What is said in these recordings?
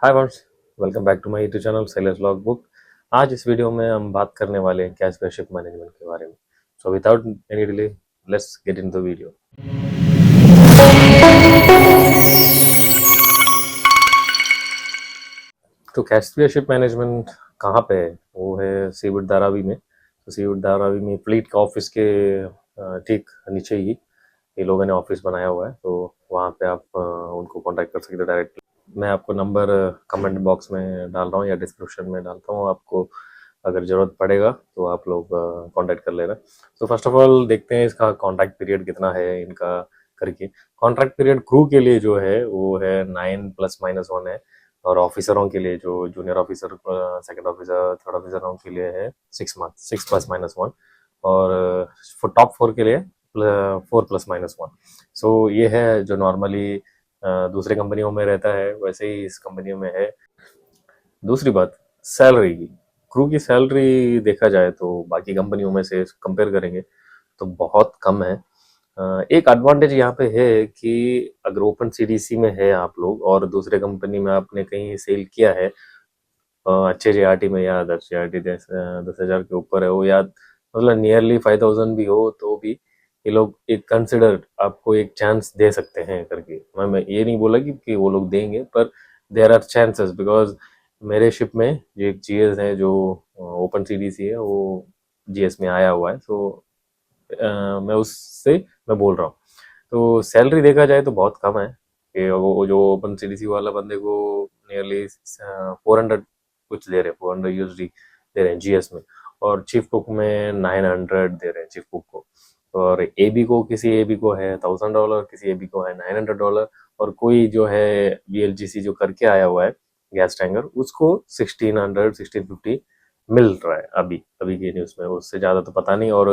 Hi friends, welcome back to my YouTube channel sellers log book. आज इस video में हम बात करने वाले हैं कैश बैक शिप मैनेजमेंट के बारे में। So without any delay, let's get into video. तो कैश बैक शिप मैनेजमेंट कहाँ पे है? वो है सीवुड धारावी में। तो सीवुड धारावी में फ्लीट का ऑफिस के ठीक नीचे ही ये लोगों ने ऑफिस बनाया हुआ है। तो वहाँ पे आप उनको कांटेक्ट कर सकते हैं डायरेक्टली। मैं आपको नंबर कमेंट बॉक्स में डाल रहा हूँ या डिस्क्रिप्शन में डालता हूँ। आपको अगर ज़रूरत पड़ेगा तो आप लोग कांटेक्ट कर लेना। तो फर्स्ट ऑफ ऑल देखते हैं इसका कॉन्ट्रैक्ट पीरियड कितना है इनका करके। कॉन्ट्रैक्ट पीरियड क्रू के लिए जो है वो है 9+-1 है, और ऑफिसरों के लिए जो junior officer, second officer, third ऑफिसरों के लिए है 6 मंथ, 6+-1, और टॉप 4 के लिए 4+-1। सो ये है जो नॉर्मली दूसरे कंपनियों में रहता है, वैसे ही इस कंपनियों में है। दूसरी बात, सैलरी की। क्रू की सैलरी देखा जाए तो बाकी कंपनियों में से कंपेयर करेंगे तो बहुत कम है। एक एडवांटेज यहाँ पे है कि अगर ओपन सीडीसी में है आप लोग और दूसरे कंपनी में आपने कहीं सेल किया है, अच्छे जेआरटी में या 10 जेआरटी, 10,000 के ऊपर है वो, या मतलब नियरली 5,000 भी हो, तो भी ये लोग एक कंसिडर आपको एक चांस दे सकते हैं करके। मैं ये नहीं बोला कि वो लोग देंगे, पर देयर आर चांसेस, बिकॉज मेरे शिप में जो एक जीएस है जो ओपन सीडीसी है, वो जीएस में आया हुआ है। सो मैं उससे मैं बोल रहा हूँ। तो सैलरी देखा जाए तो बहुत कम है कि वो जो ओपन सीडीसी वाला बंदे को नियरली 400 कुछ दे रहे हैं, 400 यूएसडी दे रहे हैं जीएस में, और चीफ कुक में 900 दे रहे हैं चीफ कुक को। और एबी को, किसी एबी को है $1,000, किसी एबी को है $900, और कोई जो है वीएलजीसी जो करके आया हुआ है गैस टैंकर, उसको 1600-1650 मिल रहा है अभी अभी की न्यूज़ में। उससे ज़्यादा तो पता नहीं। और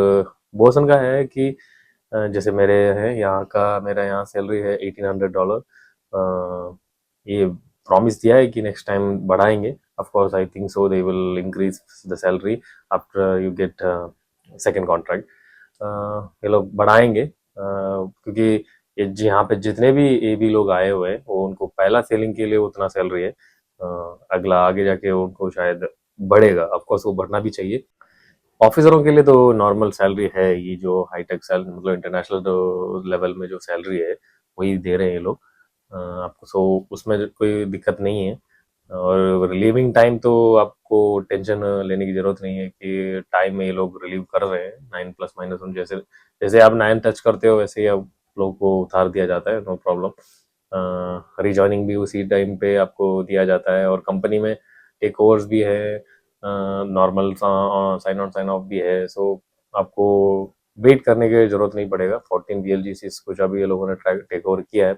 बोसन का है कि जैसे मेरे है यहाँ का, मेरा यहाँ सैलरी है $1,800। ये प्रॉमिस दिया है कि नेक्स्ट टाइम बढ़ाएंगे। Of course I think so they will increase the salary after you get second contract. ये लोग बढ़ाएंगे, क्योंकि ये यहाँ पे जितने भी ए बी लोग आए हुए हैं वो उनको पहला सेलिंग के लिए उतना सैलरी है। अगला आगे जाके उनको शायद बढ़ेगा। ऑफ कोर्स वो बढ़ना भी चाहिए। ऑफिसरों के लिए तो नॉर्मल सैलरी है, ये जो हाईटेक सैलरी, मतलब इंटरनेशनल लेवल में जो सैलरी है वही दे रहे हैं ये लोग आपको। सो उसमें कोई दिक्कत नहीं है। और रिलीविंग टाइम तो आपको टेंशन लेने की जरूरत नहीं है कि टाइम में ये लोग रिलीव कर रहे हैं। 9+-1, जैसे जैसे आप 9 टच करते हो वैसे ही आप लोग को उतार दिया जाता है, नो प्रॉब्लम। रिजॉइनिंग भी उसी टाइम पे आपको दिया जाता है, और कंपनी में टेक ओवर्स भी है, normal sign on sign off भी है। सो आपको वेट करने की जरूरत नहीं पड़ेगा। 14 वीएलजीसी कुछ अभी ये लोगों ने टेक ओवर किया है,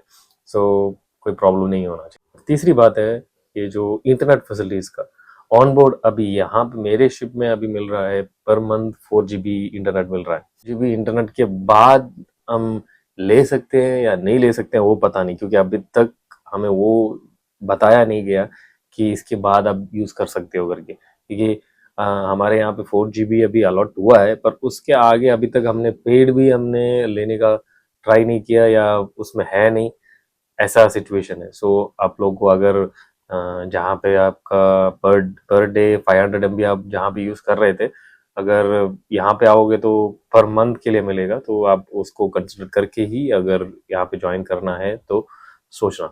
सो कोई प्रॉब्लम नहीं होना चाहिए। तीसरी बात है ये जो इंटरनेट फैसिलिटीज का ऑन बोर्ड, अभी यहाँ पे मेरे शिप में अभी मिल रहा है पर मंथ 4 GB इंटरनेट मिल रहा है। जीबी इंटरनेट के बाद हम ले सकते हैं या नहीं ले सकते हैं वो पता नहीं, क्योंकि अभी तक हमें वो बताया नहीं गया कि इसके बाद आप यूज कर सकते हो करके। क्योंकि हमारे यहाँ पे 4 GB अभी अलॉट हुआ है, पर उसके आगे अभी तक हमने पेड भी हमने लेने का ट्राई नहीं किया, या उसमें है नहीं, ऐसा सिचुएशन है। सो आप लोग को अगर जहाँ पे आपका पर पर डे 500 MB आप जहाँ पे यूज कर रहे थे, अगर यहाँ पे आओगे तो पर मंथ के लिए मिलेगा, तो आप उसको कंसिडर करके ही अगर यहाँ पे ज्वाइन करना है तो सोचना।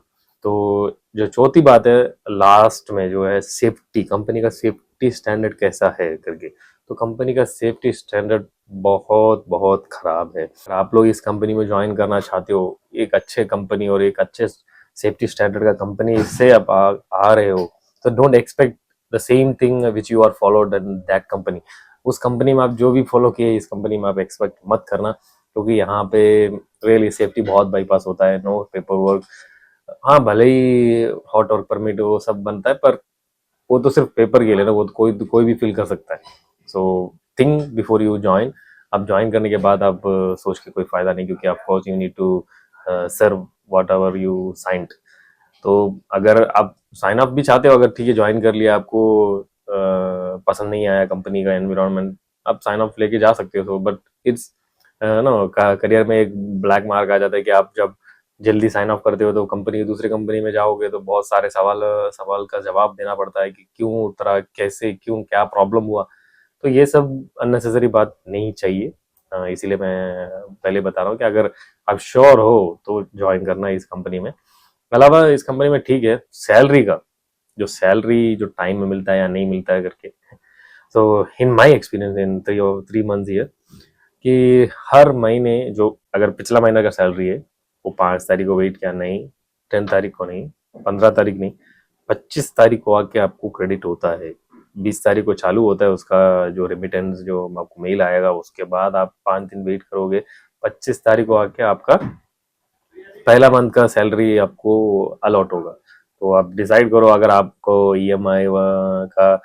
तो जो चौथी बात है लास्ट में, जो है सेफ्टी, कंपनी का सेफ्टी स्टैंडर्ड कैसा है करके। तो कंपनी का सेफ्टी स्टैंडर्ड बहुत बहुत खराब है। अगर आप लोग इस कंपनी में ज्वाइन करना चाहते हो, एक अच्छे कंपनी और एक अच्छे सेफ्टी स्टैंडर्ड का कंपनी से आप आ रहे हो, तो don't expect the same thing which you are followed in that company. उस कंपनी में आप जो भी फॉलो किए इस कंपनी में आप एक्सपेक्ट मत करना, क्योंकि यहाँ पे रियली सेफ्टी बहुत बाईपास होता है। नो पेपर वर्क, हाँ भले ही हॉट वर्क परमिट वो सब बनता है, पर वो तो सिर्फ पेपर के लिए ना, वो तो कोई भी फिल कर सकता है। So think before you join. आप ज्वाइन करने के बाद आप सोच के कोई फायदा नहीं, क्योंकि of course you need to serve whatever you signed. तो अगर आप साइन अप भी चाहते हो, अगर ठीक है ज्वाइन कर लिया, आपको पसंद नहीं आया कंपनी का एनवायरनमेंट, आप साइन अप लेके जा सकते हो। बट इट्स नो, करियर में एक ब्लैक मार्क आ जाता है कि आप जब जल्दी साइन ऑफ करते हो तो कंपनी दूसरी कंपनी में जाओगे तो बहुत सारे सवाल सवाल का जवाब देना पड़ता है कि क्यों उतरा, कैसे, क्यों, क्या प्रॉब्लम हुआ। तो ये सब अननेसेसरी बात नहीं चाहिए। इसीलिए मैं पहले बता रहा हूँ कि अगर आप श्योर हो तो ज्वाइन करना इस कंपनी में। अलावा इस कंपनी में ठीक है, सैलरी का जो सैलरी जो टाइम में मिलता है या नहीं मिलता है करके, so in my experience in 3 months year, कि हर महीने जो अगर पिछला महीना का सैलरी है वो 5 तारीख को वेट किया नहीं, 10 तारीख को नहीं, 15 तारीख नहीं, 25 तारीख को आके आपको क्रेडिट होता है। 20 तारीख को चालू होता है उसका जो रेमिटेंस, जो आपको मेल आएगा, उसके बाद आप 5 दिन वेट करोगे, 25 तारीख को आके आपका पहला मंथ का सैलरी आपको अलॉट होगा। तो आप डिसाइड करो, अगर आपको ईएमआई का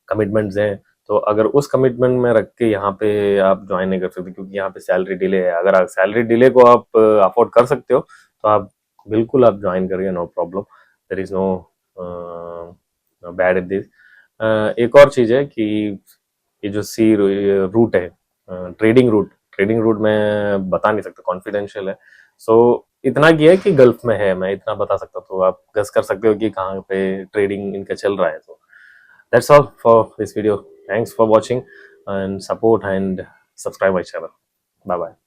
कमिटमेंट्स हैं तो अगर उस कमिटमेंट में रख के यहाँ पे आप ज्वाइन नहीं कर सकते, क्योंकि यहाँ पे सैलरी डिले है। अगर आप सैलरी डिले को आप अफोर्ड कर सकते हो तो आप बिल्कुल आप ज्वाइन करिए, no problem, there is no bad in this. एक और चीज़ है कि ये जो सी रूट है, ट्रेडिंग रूट मैं बता नहीं सकता, कॉन्फिडेंशियल है। सो इतना किया है कि गल्फ में है, मैं इतना बता सकता हूँ, तो आप गस कर सकते हो कि कहाँ पे ट्रेडिंग इनका चल रहा है। तो that's all for this video, thanks for watching and support and subscribe my channel. Bye bye.